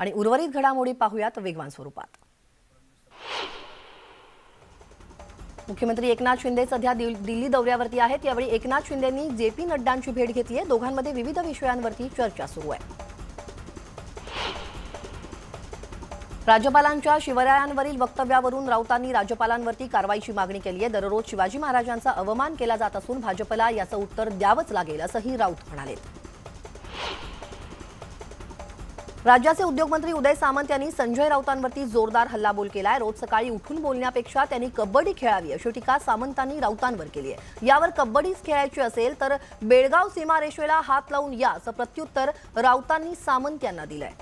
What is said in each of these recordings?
आणि उर्वरित घडामोडी पाहूयात वेगवान स्वरूपात। मुख्यमंत्री एकनाथ शिंदे सध्या दिल्ली दौऱ्यावरती आहेत। यावेळी एकनाथ शिंदेंनी जेपी नड्डांची भेट घेतली आहे। दोघांमध्ये विविध विषयांवरती चर्चा सुरू आहे। राज्यपालांच्या शिवरायांवरील वक्तव्यावरून राऊतांनी राज्यपालांवरती कारवाईची मागणी केली आहे। दररोज शिवाजी महाराजांचा अवमान केला जात असून भाजपला याचं उत्तर द्यावंच लागेल असंही राऊत म्हणाले। राज्याचे उद्योगमंत्री उदय सामंत यांनी संजय राऊतांवरती जोरदार हल्लाबोल केलाय। रोज सकाळी उठून बोलण्यापेक्षा त्यांनी कबड्डी खेळावी अशी टीका सामंतांनी राऊतांवर केली आहे। यावर कबड्डीच खेळायची असेल तर बेळगाव सीमारेषेला हात लावून या असं प्रत्युत्तर राऊतांनी सामंत यांना दिलंय।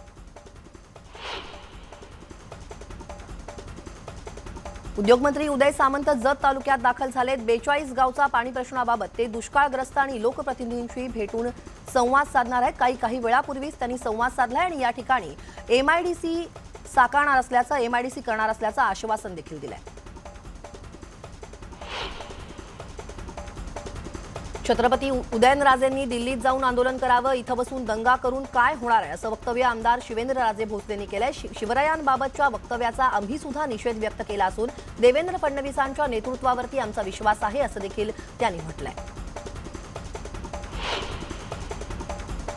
उद्योगमंत्री उदय सामंत जत तालुक्यात दाखल झालेत। 42 गावचा पाणी प्रश्नाबाबत ते दुष्काळग्रस्त आणि लोकप्रतिनिधींशी भेटून संवाद साधणार आहेत। काही वेळापूर्वीच त्यांनी संवाद साधलाय आणि या ठिकाणी एमआयडीसी करणार असल्याचं आश्वासन देखील दिलंय। छत्रपती उदयनराजेंनी दिल्लीत जाऊन आंदोलन करावं, इथं बसून दंगा करून काय होणार आहे असं वक्तव्य आमदार शिवेंद्रराजे भोसलेंनी केलंय। शिवरायांबाबतच्या वक्तव्याचा आम्ही सुद्धा निषेध व्यक्त केला असून देवेंद्र फडणवीसांच्या नेतृत्वावरती आमचा विश्वास आहे असं देखील त्यांनी म्हटलंय।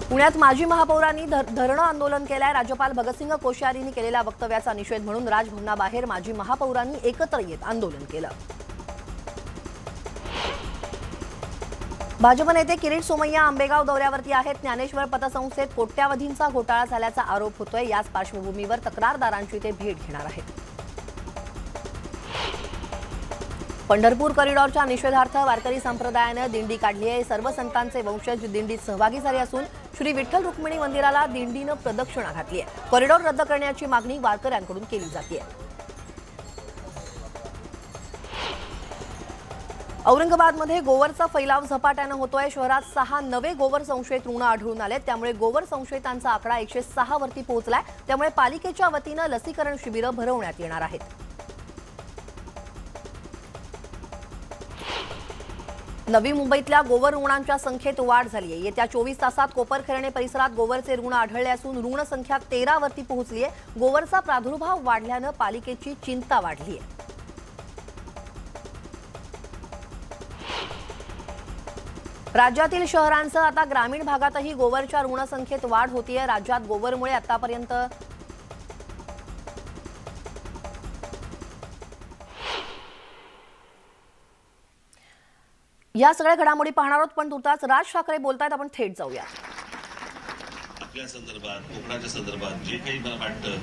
पुण्यात माजी महापौरांनी धरणं आंदोलन केलंय। राज्यपाल भगतसिंग कोश्यारींनी केलेल्या वक्तव्याचा निषेध म्हणून राजभवनाबाहेर माजी महापौरांनी एकत्र येत आंदोलन केलं। भाजप नेते किरीट सोमय्या आंबेगाव दौऱ्यावरती आहेत। ज्ञानेश्वर पतसंस्थेत कोट्यावधींचा घोटाळा झाल्याचा आरोप होतोय। याच पार्श्वभूमीवर तक्रारदारांची ते भेट घेणार आहेत। पंढरपूर कॉरिडॉरच्या निषेधार्थ वारकरी संप्रदायानं दिंडी काढली आहे। सर्व संतांचे वंशज दिंडीत सहभागी झाले असून श्री विठ्ठल रुक्मिणी मंदिराला दिंडीनं प्रदक्षिणा घातली आहे। कॉरिडॉर रद्द करण्याची मागणी वारकऱ्यांकडून केली जाते। औरंगाबादमध्ये गोवरचा फैलाव झपाट्यानं होतोय। शहरात 6 नवे गोवर संशयित रुग्ण आढळून आले। त्यामुळे गोवर संशयितांचा आकडा 106 वरती पोहोचलाय। त्यामुळे पालिकेच्या वतीनं लसीकरण शिबिरं भरवण्यात येणार आहेत। नवी मुंबईतल्या गोवर रुग्णांच्या संख्येत वाढ झाली आहे। येत्या 24 तासात कोपरखैरणे परिसरात गोवरचे रुग्ण आढळले असून रुग्ण संख्या 13 वरती पोहोचली आहे। गोवरचा प्रादुर्भाव वाढल्यानं पालिकेची चिंता वाढली आहे। राज्यातील शहरांसह आता ग्रामीण भागातही गोवरच्या रुग्णसंख्येत वाढ होतीये। राज्यात गोवरमुळे आतापर्यंत या सगळ्या घडामोडी पाहणार आहोत, पण तुर्तास राज ठाकरे बोलतायत। आपण थेट जाऊया। आपल्या संदर्भात, कोकणाच्या संदर्भात जे काही मला वाटतं,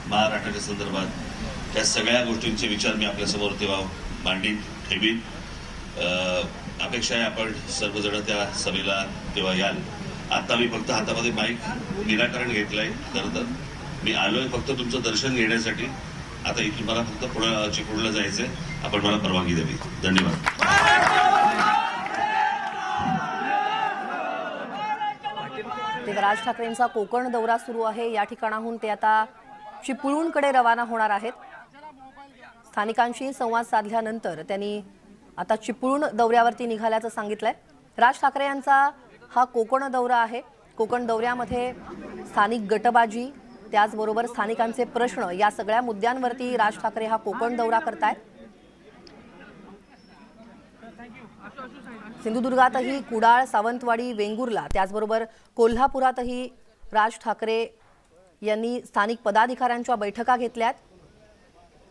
महाराष्ट्राच्या संदर्भात त्या सगळ्या गोष्टींचे विचार मी आपल्या समोर तेव्हा मांडीत ठेवीन। अपेक्षा आहे आपण सर्वजण त्या सभेला तेव्हा याल। आता मी फक्त हातामध्ये माईक निराकरण घेतलंय। खरं तर मी आलोय फक्त तुमचं दर्शन घेण्यासाठी। आता इथून मला फक्त पुढे चिपळूणला जायचंय। आपण मला परवानगी द्यावी। धन्यवाद। राज ठाकरेंचा कोकण दौरा सुरू आहे। या ठिकाणाहून ते आता चिपळूणकडे रवाना होणार आहेत। स्थानिकांशी संवाद साधल्यानंतर त्यांनी आता चिपळूण दौऱ्यावरती निघाल्याचं सांगितलंय। राज ठाकरे यांचा हा कोकण दौरा आहे। कोकण दौऱ्यामध्ये स्थानिक गटबाजी, त्याचबरोबर स्थानिकांचे प्रश्न, या सगळ्या मुद्द्यांवरती राज ठाकरे हा कोकण दौरा करतायत। सिंधुदुर्गातही कुडाळ, सावंतवाडी, वेंगुर्ला, त्याचबरोबर कोल्हापुरातही राज ठाकरे यांनी स्थानिक पदाधिकाऱ्यांच्या बैठका घेतल्यात।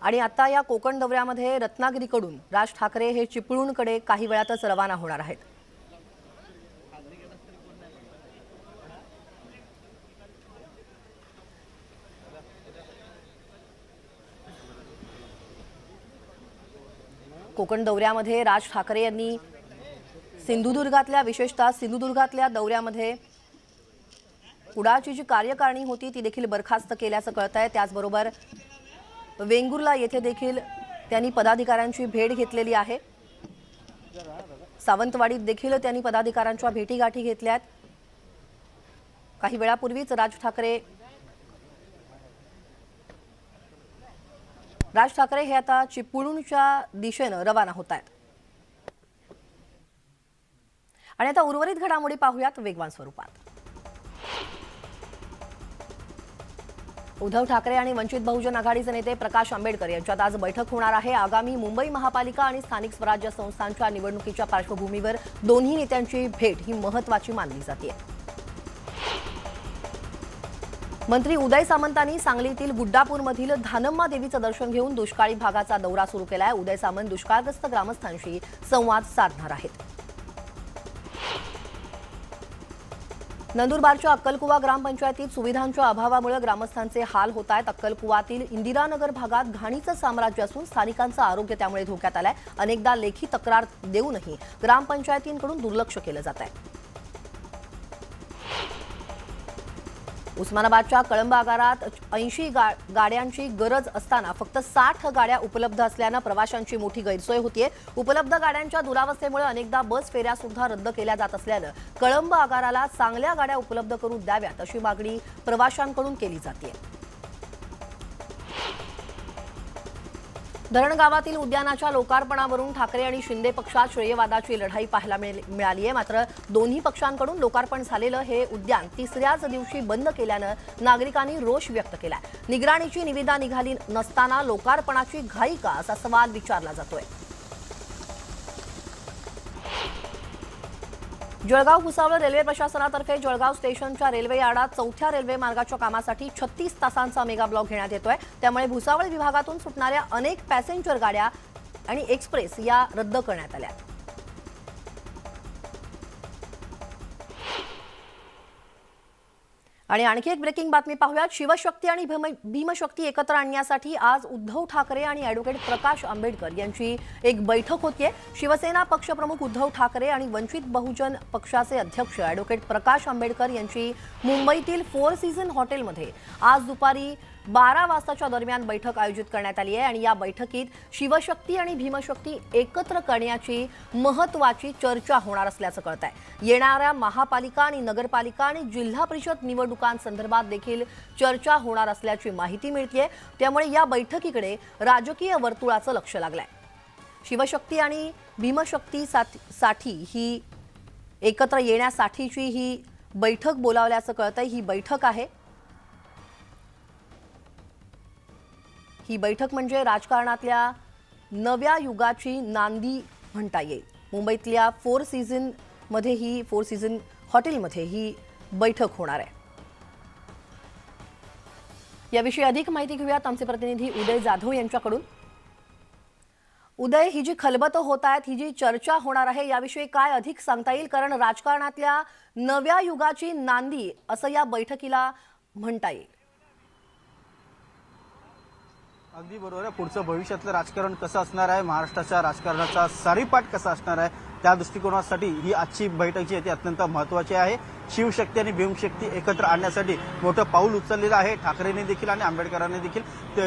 आणि आता या कोकण दौऱ्यामध्ये रत्नागिरीकडून राज ठाकरे हे चिपळूणकडे काही वेळातच रवाना होणार आहेत। कोकण दौऱ्यामध्ये राज ठाकरे यांनी विशेषतः सिंधुदुर्गातल्या दौऱ्यामध्ये कुडाळची जी कार्यकारिणी होती ती देखील बरखास्त केल्याचं कळतंय। त्याचबरोबर वेंगुर्ला येथे देखील त्यांनी पदाधिकाऱ्यांची भेट घेतलेली आहे। सावंतवाडीत देखील त्यांनी पदाधिकाऱ्यांच्या भेटीगाठी घेतल्यात। काही वेळापूर्वीच राज ठाकरे हे आता चिपळूणच्या दिशेनं रवाना होत आहेत। आणि आता उर्वरित घडामोडी पाहूयात वेगवान स्वरूपात। उद्धव ठाकरे आणि वंचित बहुजन आघाडीचे नेते प्रकाश आंबेडकर यांच्यात आज बैठक होणार आहे। आगामी मुंबई महापालिका आणि स्थानिक स्वराज्य संस्थांच्या निवडणुकीच्या पार्श्वभूमीवर दोन्ही नेत्यांची भेट ही महत्त्वाची मानली जाते। मंत्री उदय सामंतांनी सांगलीतील गुड्डापूरमधील धानम्मा देवीचं दर्शन घेऊन दुष्काळी भागाचा दौरा सुरू केलाय। उदय सामंत दुष्काळग्रस्त ग्रामस्थांशी संवाद साधणार आहेत। नंदुरबारच्या अक्कलकुवा ग्रामपंचायतीत सुविधांच्या अभावामुळे ग्रामस्थांचे हाल होत आहेत। अक्कलकुवातील इंदिरानगर भागात घाणीचं साम्राज्य असून स्थानिकांचं आरोग्य त्यामुळे धोक्यात आलंय। अनेकदा लेखी तक्रार देऊनही ग्रामपंचायतींकडून दुर्लक्ष केलं जात आहे। उस्मानाबादच्या कळंब आगारात 80 गाड्यांची गरज असताना फक्त 60 गाड्या उपलब्ध असल्यानं प्रवाशांची मोठी गैरसोय होतीये। उपलब्ध गाड्यांच्या दुरावस्थेमुळे अनेकदा बस फेऱ्या सुद्धा रद्द केल्या जात असल्यानं कळंब आगाराला चांगल्या गाड्या उपलब्ध करून द्याव्यात अशी मागणी प्रवाशांकडून केली जाते। धरणगावातील उद्यानाच्या लोकार्पणावरून ठाकरे आणि शिंदे पक्षात श्रेयवादाची लढाई पाहायला मिळाली आहे। मात्र दोन्ही पक्षांकडून लोकार्पण झालेलं हे उद्यान तिसऱ्याच दिवशी बंद केल्यानं नागरिकांनी रोष व्यक्त केला। निगराणीची निविदा निघाली नसताना लोकार्पणाची घाई का असा सवाल विचारला जातोय। जळगाव भुसावळ रेल्वे प्रशासनातर्फे जळगाव स्टेशनच्या रेल्वे यार्डात 4थ्या रेल्वे मार्गाच्या कामासाठी 36 तासांचा मेगा ब्लॉक घेण्यात येतोय। त्यामुळे भुसावळ विभागातून सुटणाऱ्या अनेक पॅसेंजर गाड्या आणि एक्सप्रेस या रद्द करण्यात आल्या। आणि आणखी एक ब्रेकिंग बातमी पाहूयात। शिवशक्ती आणि भीमशक्ती एकत्र आणण्यासाठी आज उद्धव ठाकरे आणि ॲडव्होकेट प्रकाश आंबेडकर यांची एक बैठक होतीये। शिवसेना पक्षप्रमुख उद्धव ठाकरे आणि वंचित बहुजन पक्षाचे अध्यक्ष ॲडव्होकेट प्रकाश आंबेडकर यांची मुंबईतील 4 सीझन हॉटेलमध्ये आज दुपारी 12 वाजताच्या दरम्यान बैठक आयोजित करण्यात आली आहे। आणि या बैठकीत शिवशक्ती आणि भीमशक्ती एकत्र करण्याची महत्त्वाची चर्चा होणार असल्याचं कळत आहे। येणाऱ्या महापालिका आणि नगरपालिका आणि जिल्हा परिषद निवडणुकांसंदर्भात देखील चर्चा होणार असल्याची माहिती मिळतेय। त्यामुळे या बैठकीकडे राजकीय वर्तुळाचं लक्ष लागलंय। शिवशक्ती आणि भीमशक्ती साठी ही एकत्र येण्यासाठीची ही बैठक बोलावल्याचं कळतंय। ही बैठक आहे, ही बैठक म्हणजे राजकारणातल्या नव्या युगाची नांदी म्हणता येईल। मुंबईतल्या 4 सीझन हॉटेलमध्ये ही बैठक होणार आहे। याविषयी अधिक माहिती घेऊयात आमचे प्रतिनिधी उदय जाधव यांच्याकडून। उदय, ही जी खलबतं होत आहेत, ही जी चर्चा होणार आहे, याविषयी काय अधिक सांगता येईल? कारण राजकारणातल्या नव्या युगाची नांदी असं या बैठकीला म्हणता येईल। अगदी बरोबर आहे। पुढचं भविष्यातलं राजकारण कसं असणार आहे, महाराष्ट्राच्या राजकारणाचा सारीपाट कसा असणार आहे, त्या दृष्टिकोनासाठी ही आजची बैठक जी आहे ती अत्यंत महत्त्वाची आहे। शिवशक्ती आणि भीमशक्ती एकत्र आणण्यासाठी मोठं पाऊल उचललेलं आहे ठाकरेंनी देखील आणि आंबेडकरांनी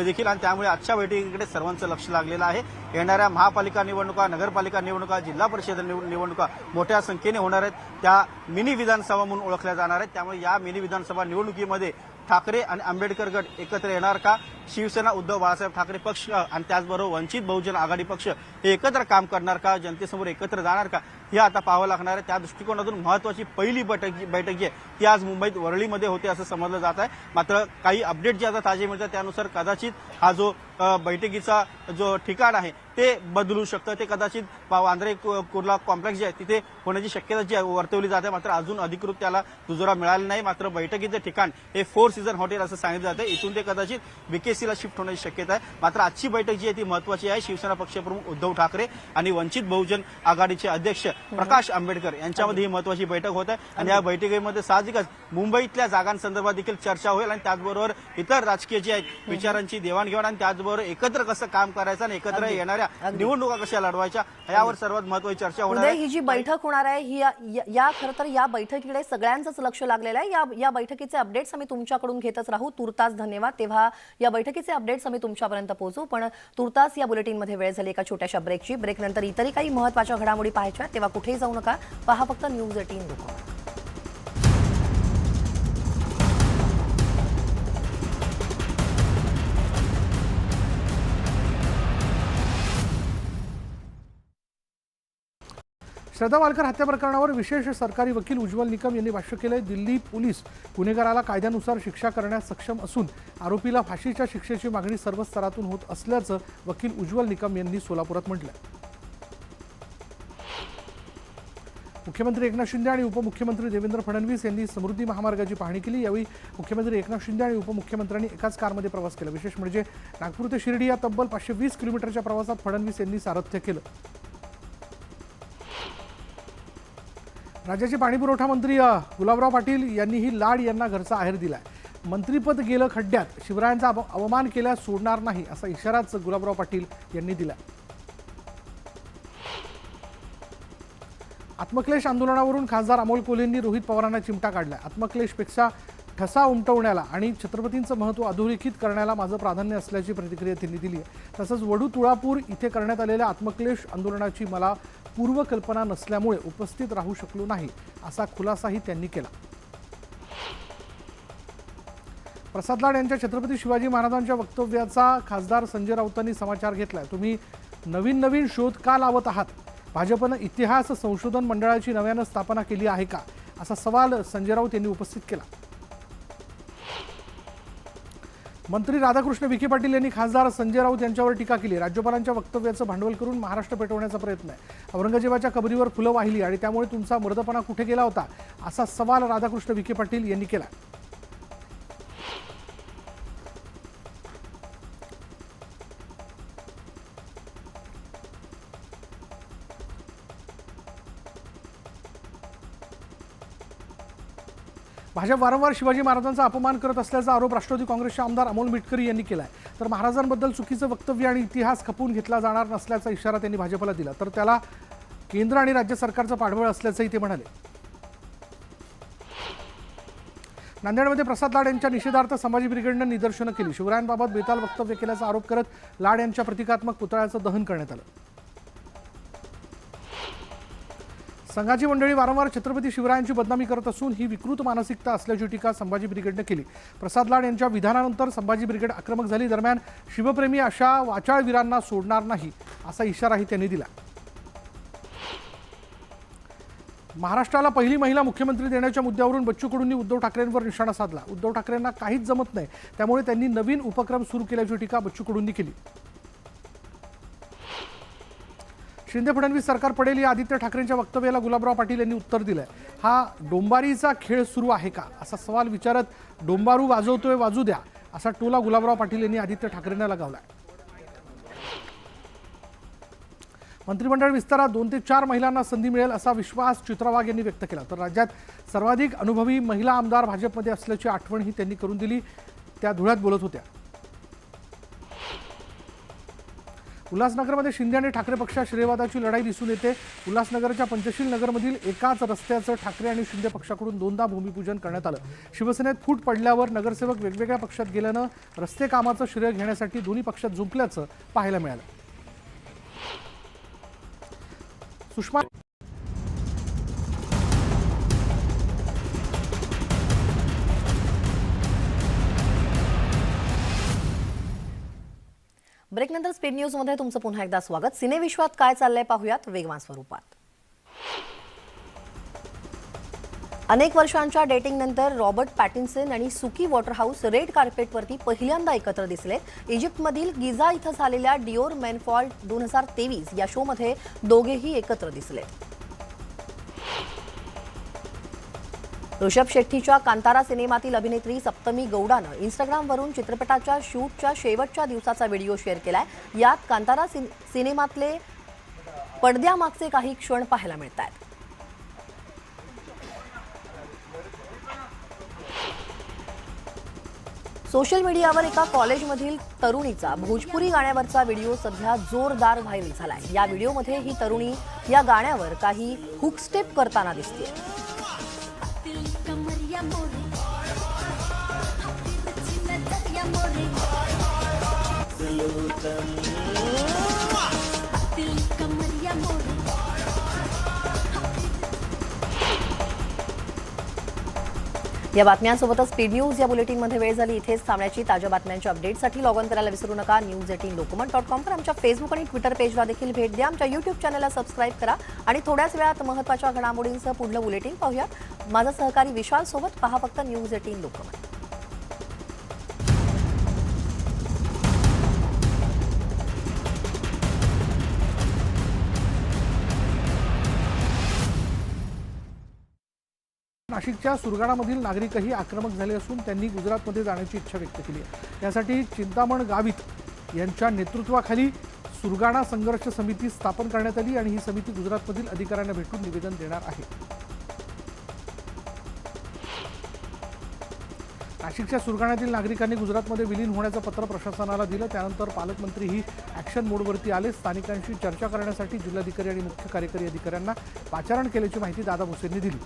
देखील आणि त्यामुळे आजच्या बैठकीकडे सर्वांचं लक्ष लागलेलं आहे। येणाऱ्या महापालिका निवडणुका, नगरपालिका निवडणुका, जिल्हा परिषद निवडणुका मोठ्या संख्येने होणार आहेत। त्या मिनी विधानसभा म्हणून ओळखल्या जाणार आहेत। त्यामुळे या मिनी विधानसभा निवडणुकीमध्ये ठाकरे आणि आंबेडकर गट एकत्र येणार का? शिवसेना उद्धव बाळासाहेब ठाकरे पक्ष आणि त्याचबरोबर वंचित बहुजन आघाडी पक्ष हे एकत्र काम करणार का? जनतेसमोर एकत्र जाणार का? हे आता पाहावं लागणार आहे। त्या दृष्टिकोनातून महत्त्वाची पहिली बैठक जी आहे ती आज मुंबईत वरळीमध्ये होते असं समजलं जात आहे। मात्र काही अपडेट जे आता ताजे मिळतात त्यानुसार कदाचित हा जो बैठकीचा जो ठिकाण आहे ते बदलू शकतं। ते कदाचित वांद्रे कुर्ला कॉम्प्लेक्स जे आहे तिथे होण्याची शक्यता जी वर्तवली जाते। मात्र अजून अधिकृत त्याला दुजोरा मिळाला नाही। मात्र बैठकीचं ठिकाण हे 4 सीझन हॉटेल असं सांगितलं जातं। इथून ते कदाचित बीकेसीला शिफ्ट होण्याची शक्यता आहे। मात्र आजची बैठक जी आहे ती महत्त्वाची आहे। शिवसेना पक्षप्रमुख उद्धव ठाकरे आणि वंचित बहुजन आघाडीचे अध्यक्ष प्रकाश आंबेडकर यांच्यामध्ये ही महत्त्वाची बैठक होत आहे। आणि या बैठकीमध्ये साहजिकच मुंबईतल्या जागांसंदर्भात देखील चर्चा होईल आणि त्याचबरोबर इतर राजकीय जे आहेत विचारांची देवाणघेवाण आणि त्याचबरोबर एकत्र कसं काम करायचं आणि एकत्र येणाऱ्या निवडणुका कशा लढवायच्या यावर सर्वात महत्त्वाची चर्चा होणार आहे। ही जी बैठक होणार आहे ही या खरं तर या बैठकीकडे सगळ्यांचंच लक्ष लागलेलं आहे। या बैठकीचे अपडेट्स आम्ही तुमच्याकडून घेतच राहू। तुर्तास धन्यवाद। तेव्हा या बैठकीचे अपडेट्स आम्ही तुमच्यापर्यंत पोहोचू। पण तुर्तास या बुलेटिनमध्ये वेळ झाली एका छोट्याशा ब्रेकची। ब्रेकनंतर इतरही काही महत्त्वाच्या घडामोडी पाहायच्या, तेव्हा कुठेही जाऊ नका, पहा फक्त न्यूज 18 लोक। श्रद्धा वालकर हत्या प्रकरणावर विशेष सरकारी वकील उज्ज्वल निकम यांनी भाष्य केलंय. दिल्ली पोलीस गुन्हेगाराला कायद्यानुसार शिक्षा करण्यास सक्षम असून आरोपीला फाशीच्या शिक्षेची मागणी सर्व स्तरातून होत असल्याचं वकील उज्ज्वल निकम यांनी सोलापुरात म्हटलंय. मुख्यमंत्री एकनाथ शिंदे आणि उपमुख्यमंत्री देवेंद्र फडणवीस यांनी समृद्धी महामार्गाची पाहणी केली. यावेळी मुख्यमंत्री एकनाथ शिंदे आणि उपमुख्यमंत्र्यांनी एकाच कारमध्ये प्रवास केला. विशेष म्हणजे नागपूर ते शिर्डी या तब्बल 520 किलोमीटरच्या प्रवासात फडणवीस यांनी सारथ्य केलं. राज्याचे पाणीपुरवठा मंत्री गुलाबराव पाटील यांनीही लाड यांना घरचा आहेर दिलाय. मंत्रिपद गेलं खड्ड्यात, शिवरायांचा अवमान केल्यास सोडणार नाही असा इशाराच गुलाबराव पाटील यांनी दिला. आत्मक्लेश आंदोलनावरून खासदार अमोल कोल्हेंनी रोहित पवारांना चिमटा काढलाय. आत्मक्लेशपेक्षा ठसा उमटवण्याला आणि छत्रपतींचं महत्त्व अधोरेखित करण्याला माझं प्राधान्य असल्याची प्रतिक्रिया त्यांनी दिली आहे. तसंच वडू तुळापूर इथे करण्यात आलेल्या आत्मक्लेश आंदोलनाची मला पूर्वकल्पना नसल्यामुळे उपस्थित राहू शकलो नाही असा खुलासाही त्यांनी केला. प्रसाद लाड यांच्या छत्रपती शिवाजी महाराजांच्या वक्तव्याचा खासदार संजय राऊतांनी समाचार घेतलाय. तुम्ही नवीन नवीन शोध का लावत आहात? भाजपनं इतिहास संशोधन मंडळाची नव्यानं स्थापना केली आहे का असा सवाल संजय राऊत यांनी उपस्थित केला. मंत्री राधाकृष्ण विखे पाटील यांनी खासदार संजय राऊत यांच्यावर टीका केली. राज्यपालांच्या वक्तव्याचं भांडवल करून महाराष्ट्र पेटवण्याचा प्रयत्न आहे. औरंगजेबाच्या कबरीवर फुलं वाहिली आणि त्यामुळे तुमचा मर्दपणा कुठे गेला होता असा सवाल राधाकृष्ण विखे पाटील यांनी केला. भाजप वारंवार शिवाजी महाराजांचा अपमान करत असल्याचा आरोप राष्ट्रवादी काँग्रेसचे आमदार अमोल मिटकरी यांनी केला आहे. तर महाराजांबद्दल चुकीचं वक्तव्य आणि इतिहास खपवून घेतला जाणार नसल्याचा इशारा त्यांनी भाजपला दिला. तर त्याला केंद्र आणि राज्य सरकारचं पाठबळ असल्याचंही ते म्हणाले. नांदेडमध्ये प्रसाद लाड यांच्या निषेधार्थ संभाजी ब्रिगेडनं निदर्शनं केली. शिवरायांबाबत बेताल वक्तव्य केल्याचा आरोप करत लाड यांच्या प्रतिकात्मक पुतळ्याचं दहन करण्यात आलं. संघाची मंडळी वारंवार छत्रपती शिवरायांची बदनामी करत असून ही विकृत मानसिकता असल्याची टीका संभाजी ब्रिगेडनं केली. प्रसाद लाड यांच्या विधानानंतर संभाजी ब्रिगेड आक्रमक झाली. दरम्यान शिवप्रेमी अशा वाचाळ वीरांना सोडणार नाही असा इशाराही त्यांनी दिला. महाराष्ट्राला पहिली महिला मुख्यमंत्री देण्याच्या मुद्द्यावरून बच्चू कडूंनी उद्धव ठाकरेंवर निशाणा साधला. उद्धव ठाकरेंना काहीच जमत नाही, त्यामुळे त्यांनी नवीन उपक्रम सुरू केल्याची टीका बच्चू कडूंनी केली. शिंदे फडणवीस सरकार पडेल या आदित्य ठाकरेंच्या वक्तव्याला गुलाबराव पाटील यांनी उत्तर दिलंय. हा डोंबारीचा खेळ सुरू आहे का असा सवाल विचारत डोंबारू वाजवतोय वाजू द्या असा टोला गुलाबराव पाटील यांनी आदित्य ठाकरेंना लगावलाय. मंत्रिमंडळ विस्तारात 2 ते 4 महिलांना संधी मिळेल असा विश्वास चित्रा वाघ यांनी व्यक्त केला. तर राज्यात सर्वाधिक अनुभवी महिला आमदार भाजपमध्ये असल्याची आठवणही त्यांनी करून दिली. त्या धुळ्यात बोलत होत्या. उल्हासनगरमध्ये शिंदे आणि ठाकरे पक्षात श्रेयवादाची लढाई दिसून येते. उल्हासनगरच्या पंचशील नगरमधील एकाच रस्त्याचं ठाकरे आणि शिंदे पक्षाकडून 2दा भूमिपूजन करण्यात आलं. शिवसेनेत फूट पडल्यावर नगरसेवक वेगवेगळ्या पक्षात गेल्यानं रस्ते कामाचं श्रेय घेण्यासाठी दोन्ही पक्षात झुंपल्याचं पाहायला मिळालं. सुषमा ब्रेकनंतर स्पीड न्यूजमध्ये तुमचं पुन्हा एकदा स्वागत. सिनेविश्वात काय चाललंय पाहूयात वेगवान स्वरूपात. अनेक वर्षांच्या डेटिंगनंतर रॉबर्ट पॅटिन्सन आणि सुकी वॉटरहाऊस रेड कार्पेटवरती पहिल्यांदा एकत्र दिसले. इजिप्तमधील गिझा इथं झालेल्या डिओर मेनफॉल 2023 या शोमध्ये दोघेही एकत्र दिसले. ऋषभ शेट्टीच्या कांतारा सिनेमातील अभिनेत्री सप्तमी गौडानं इंस्टाग्रामवरून चित्रपटाच्या शूटच्या शेवटच्या दिवसाचा व्हिडिओ शेअर केलाय. यात कांतारा सिनेमातले पडद्यामागचे काही क्षण पाहायला मिळत आहेत. सोशल मीडियावर एका कॉलेजमधील तरुणीचा भोजपुरी गाण्यावरचा व्हिडिओ सध्या जोरदार व्हायरल झालाय. या व्हिडिओमध्ये ही तरुणी या गाण्यावर काही हुक स्टेप करताना दिसते. या बातम्यांसोबतच स्पीड न्यूज या बुलेटिनमध्ये वेळ झाली इथेच थांबण्याची. ताज्या बातम्यांच्या अपडेटसाठी लॉग ऑन करायला विसरू नका. news18lokmत.com वर आमच्या फेसबुक आणि ट्विटर पेजला देखील भेट द्या. आमच्या यूट्यूब चॅनलला सबस्क्राईब करा आणि थोड्याच वेळात महत्त्वाच्या घडामोडींसह पुढलं बुलेटिन पाहूया. माझा सहकारी विशाल सोबत पहा फक्त news18 लोकमत. नाशिकच्या सुरगाणामधील नागरिकही आक्रमक झाले असून त्यांनी गुजरातमध्ये जाण्याची इच्छा व्यक्त केली आहे. यासाठी चिंतामण गावित यांच्या नेतृत्वाखाली सुरगाणा संघर्ष समिती स्थापन करण्यात आली आणि ही समिती गुजरातमधील अधिकाऱ्यांना भेटून निवेदन देणार आहे. नाशिकच्या सुरगाण्यातील नागरिकांनी गुजरातमध्ये विलीन होण्याचं पत्र प्रशासनाला दिलं. त्यानंतर पालकमंत्रीही ॲक्शन मोडवरती आले. स्थानिकांशी चर्चा करण्यासाठी जिल्हाधिकारी आणि मुख्य कार्यकारी अधिकाऱ्यांना पाचारण केल्याची माहिती दादा भुसेंनी दिली.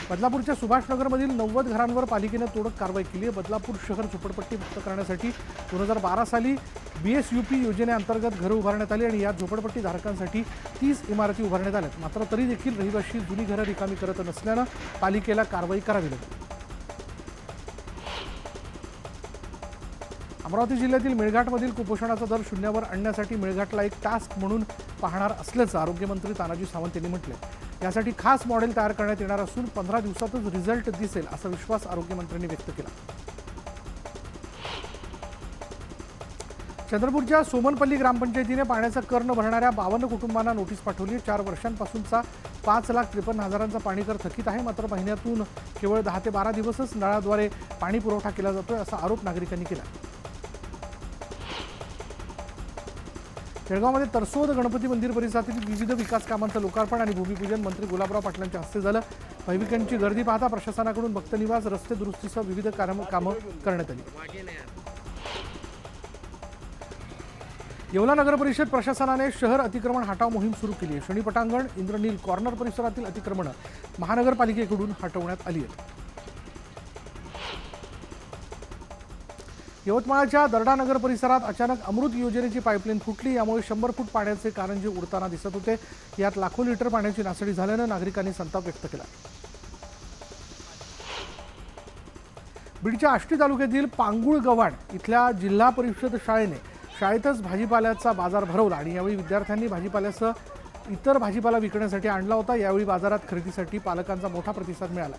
बदलापूरच्या सुभाषनगरमधील 90 घरांवर पालिकेनं तोडक कारवाई केली आहे. बदलापूर शहर झोपडपट्टी मुक्त करण्यासाठी 2012 साली BSUP योजनेअंतर्गत घरं उभारण्यात आली आणि यात झोपडपट्टी धारकांसाठी 30 इमारती उभारण्यात आल्यात. मात्र तरी देखील रहिवाशी जुनी घरं रिकामी करत नसल्यानं पालिकेला कारवाई करावी लागली. अमरावती जिल्ह्यातील मेळघाटमधील कुपोषणाचा दर शून्यावर आणण्यासाठी मेळघाटला एक टास्क म्हणून पाहणार असल्याचं आरोग्यमंत्री तानाजी सावंत यांनी म्हटलं आहे. यासाठी खास मॉडेल तयार करण्यात येणार असून 15 दिवसातच रिझल्ट दिसेल असा विश्वास आरोग्यमंत्र्यांनी व्यक्त केला. चंद्रपूरच्या सोमनपल्ली ग्रामपंचायतीने पाण्याचा कर न भरणाऱ्या 52 कुटुंबांना नोटीस पाठवली. 4 वर्षांपासूनचा 5,53,000चा पाणी कर थकीत आहे. मात्र महिन्यातून केवळ 10 ते 12 दिवसच नळाद्वारे पाणी पुरवठा केला जातोय असा आरोप नागरिकांनी केला. जळगावमध्ये तरसोद गणपती मंदिर परिसरातील विविध विकास कामांचं लोकार्पण आणि भूमिपूजन मंत्री गुलाबराव पाटलांच्या हस्ते झालं. भाविकांची गर्दी पाहता प्रशासनाकडून भक्तनिवास, रस्ते दुरुस्तीसह विविध कामं करण्यात आली. येवला नगर परिषद प्रशासनाने शहर अतिक्रमण हटाव मोहीम सुरू केली आहे. शनी पटांगण, इंद्रनील कॉर्नर परिसरातील अतिक्रमणं महानगरपालिकेकडून हटवण्यात आली आहेत. यवतमाळच्या दर्डानगर परिसरात अचानक अमृत योजनेची पाईपलाईन फुटली. यामुळे 100 फूट पाण्याचे कारंजे उडताना दिसत होते. यात लाखो लिटर पाण्याची नासडी झाल्यानं नागरिकांनी संताप व्यक्त केला. बीडच्या आष्टी तालुक्यातील पांगुळगव्हाण इथल्या जिल्हा परिषद शाळेतच भाजीपाल्याचा बाजार भरवला आणि यावेळी विद्यार्थ्यांनी भाजीपाल्यासह इतर भाजीपाला विकण्यासाठी आणला होता. यावेळी बाजारात खरेदीसाठी पालकांचा मोठा प्रतिसाद मिळाला.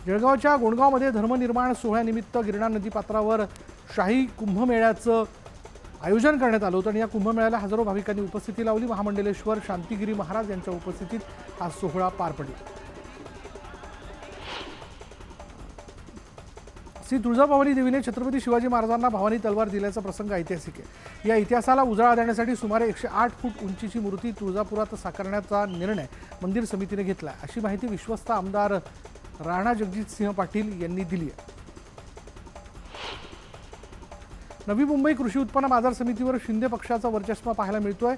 जळगावच्या गोंडगावमध्ये धर्मनिर्माण सोहळ्यानिमित्त गिरणा नदीपात्रावर शाही कुंभमेळ्याचं आयोजन करण्यात आलं होतं आणि या कुंभमेळ्याला हजारो भाविकांनी उपस्थिती लावली. महामंडलेश्वर शांतिगिरी महाराज यांच्या उपस्थितीत हा सोहळा पार पडला. श्री तुळजाभवानी देवीने छत्रपती शिवाजी महाराजांना भवानी तलवार दिल्याचा प्रसंग ऐतिहासिक आहे. या इतिहासाला उजाळा देण्यासाठी सुमारे 108 फूट उंचीची मूर्ती तुळजापुरात साकारण्याचा निर्णय मंदिर समितीने घेतला, अशी माहिती विश्वस्त आमदार राणा जगजितसिंह पाटील यांनी दिली आहे. नवी मुंबई कृषी उत्पन्न बाजार समितीवर शिंदे पक्षाचा वर्चस्व पाहायला मिळतोय.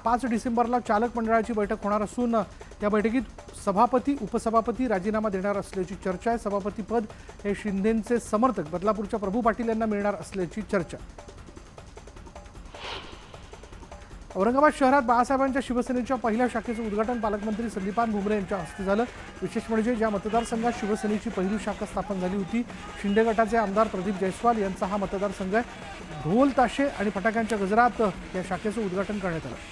5 डिसेंबरला चालक मंडळाची बैठक होणार असून या बैठकीत सभापती उपसभापती राजीनामा देणार असल्याची चर्चा आहे. सभापती पद हे शिंदेंचे समर्थक बदलापूरच्या प्रभू पाटील यांना मिळणार असल्याची चर्चा. औरंगाबाद शहरात बाळासाहेबांच्या शिवसेनेच्या पहिल्या शाखेचं उद्घाटन पालकमंत्री संदीपान भुमरे यांच्या हस्ते झालं. विशेष म्हणजे ज्या मतदारसंघात शिवसेनेची पहिली शाखा स्थापन झाली होती, शिंदे गटाचे आमदार प्रदीप जयस्वाल यांचा हा मतदारसंघ आहे. ढोल ताशे आणि फटाक्यांच्या गजरात या शाखेचं उद्घाटन करण्यात आलं.